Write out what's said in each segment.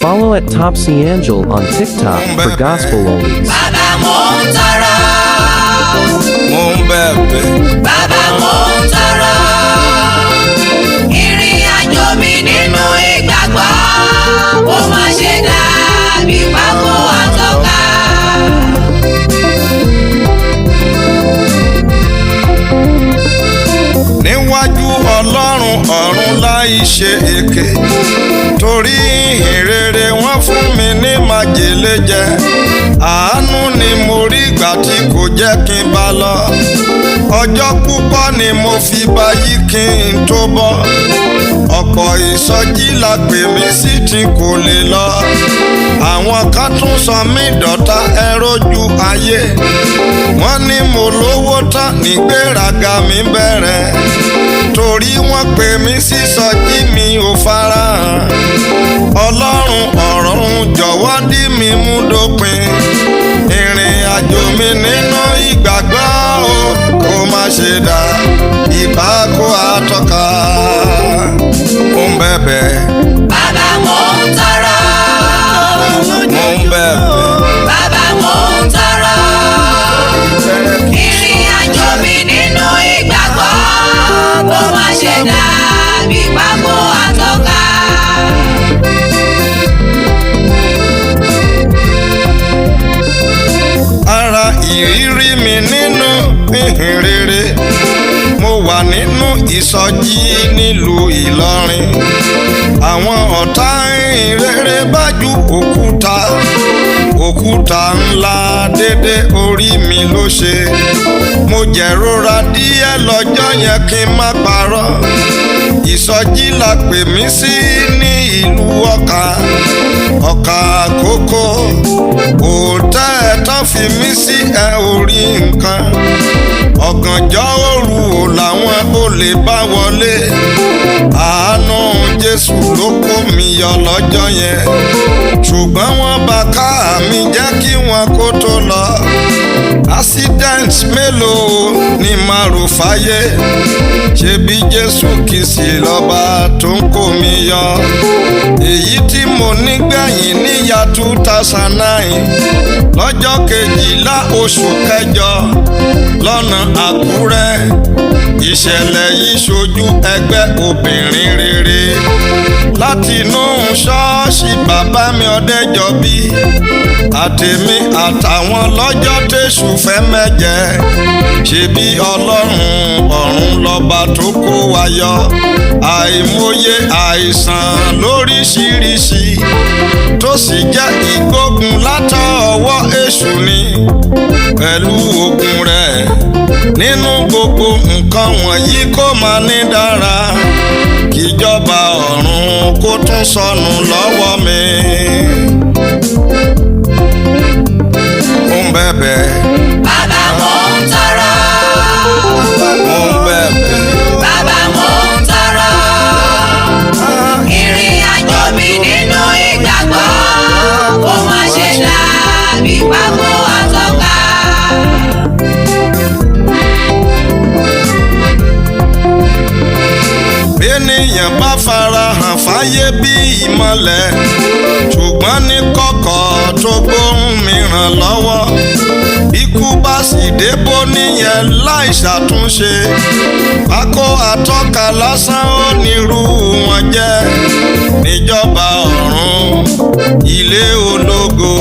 Follow at Topsy Angel on TikTok for gospel oldies. Bàbá mo ń tọrọ. Mo ń bẹ̀bẹ̀. Bàbá mo ń tọrọ. Ìrìn àjò mi nínú ìgbàgbọ́ kó má ṣe dàbí pákó àtọ́ka. Níwájú Ọlọ́run ọ̀run láì ṣe èké, torí ìhìn rere wọ́n fún mi ní májèlé jẹ. Àánú ni mo rí gbà tí kò jẹ́ kí n bá lọ. Ọjọ́ púpọ̀ ni mo fi bá yí kí n tó bọ́. Ọ̀pọ̀ ìsọjí la pè mí sí tí kò lè lọ. Àwọn kan tún sọ mí dọ̀tá ẹrójú ayé. Wọ́n ní mo lówó tán nígbéraga mi bẹ̀rẹ̀. Torí wọ́n pè mí sí sọjí mi ò farahàn. Ọlọ́run ọ̀run jọ̀wọ́ dí mi mú dópin. Ìrìn àjò mi nínú ìgbàgbọ́ o kó má ṣe dà ìbákò àtọ́ka. Mo ń bẹ̀bẹ̀. Bàbá mo ń tọrọ. Mo ń bẹ̀bẹ̀. Bàbá mo ń tọrọ. Ìrìn àjò mi nínú ìgbàgbọ́ kó má ṣe dàbí pákó àtọ́ka. Ara ìrírí mi nínú ìhìn rere, mo wà nínú ìsọjí nílùú Ìlọrin. Àwọn ọ̀tá ìhìn rere bá ju òkúta ńlá dédé orí mi ló ṣe. Mo jẹ̀rora díẹ̀ lọ́jọ́ yẹn kí n má parọ́. Ìsọjí la pè mí sí ní ìlú Ọ̀kà Àkókò. Òtẹ́ẹ̀ tán fi mí sí ẹ orí nǹkan. Ọ̀gànjọ́ òru ò làwọn olè bá wọlé. Àánú Jésù ló kó mi yọ lọ́jọ́ yẹn. Ṣùgbọ́n wọ́n bà ká mi jẹ́ kí wọn kó tó lọ. Accident mélòó ni màá rò fáyé. Ṣebí Jésù Kristi lọ́ba tó ń kó mi yọ. Èyí tí mo nígbẹ̀yìn níyà 2009 lọ́jọ́ kejìlá oṣù kẹjọ lọ́nà Àkúrẹ́. Ìṣẹ̀lẹ̀ yìí ṣojú ẹgbẹ́ obìnrin rere láti inú ṣọ́ọ̀ṣì bàbá mi Ọdẹ́jọbí. Àtèmi àtàwọn lọ́jọ́ tẹ̀sù fẹ́ mẹ́jẹ. Ṣebí Ọlọ́run ọ̀run lọ́ba tó kó wa yọ. Àìmọye àìsàn lóríṣiríṣi tó sì jẹ́ ìgbógun látọwọ́ èṣù ni. Pẹ̀lú ogun rẹ̀ nínú gbogbo nǹkan wọ̀nyí kó máa ní dára. Kíjọba ọ̀run kó tún sọnù lọ́wọ́ mi. Mo ń bẹ̀bẹ̀. Bàbá mo ń tọrọ. Mo ń bẹ̀bẹ̀. Bàbá mo ń tọrọ. Ìrìn àjò mi nínú ìgbàgbọ́ kó má ṣe dàbí pákó àtọ́ka. Ènìyàn bá farahàn fáyé bí ìmọ́lẹ̀, ṣùgbọ́n ní kọ̀kọ̀ tó gbóhùn mìíràn lọ́wọ́. Ikú bá sì débó níyẹn láì ṣàtúnṣe. Pákó àtọ́ka lásán ó nírú wọn jẹ́. Níjọba ọ̀run ilé ológo.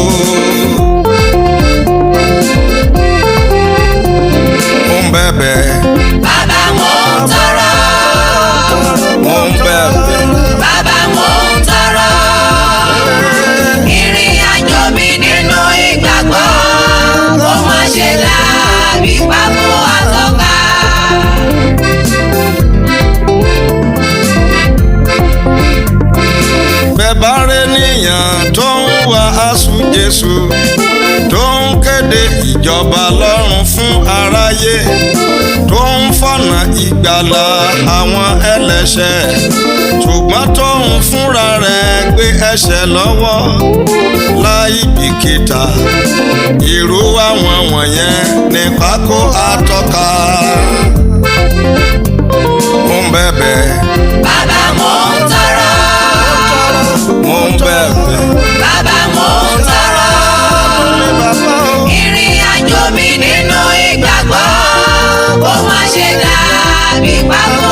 Mo ń bẹ̀bẹ̀. Bàbá mo ń tọrọ. Mo ń bẹ̀bẹ̀. Bàbá mo ń tọrọ. Ìrìn àjò mi nínú ìgbàgbọ́ kó má ṣe dàbí pákó àtọ́ka. Bẹ́bá rẹ̀ níyàn tó ń wàásù Jésù, tó ń kéde ìjọba lọ́run fún aráyé, tó ń fọ̀nà ìgbàlà àwọn ẹlẹ́ṣẹ̀, ṣùgbọ́n tó ń fúnra rẹ̀ gbé ẹ̀ṣẹ̀ lọ́wọ́ láì bìkítà. Irú àwọn wọ̀nyẹn ní pákó àtọ́ka. Mo ń bẹ̀bẹ̀. Bàbá mo ń tọrọ. Mo ń ń bẹ̀bẹ̀. bàbá mo ń tọrọ. ìrìn àjò mi nínú ìgbàgbọ́ kó má ṣe dàbí pákó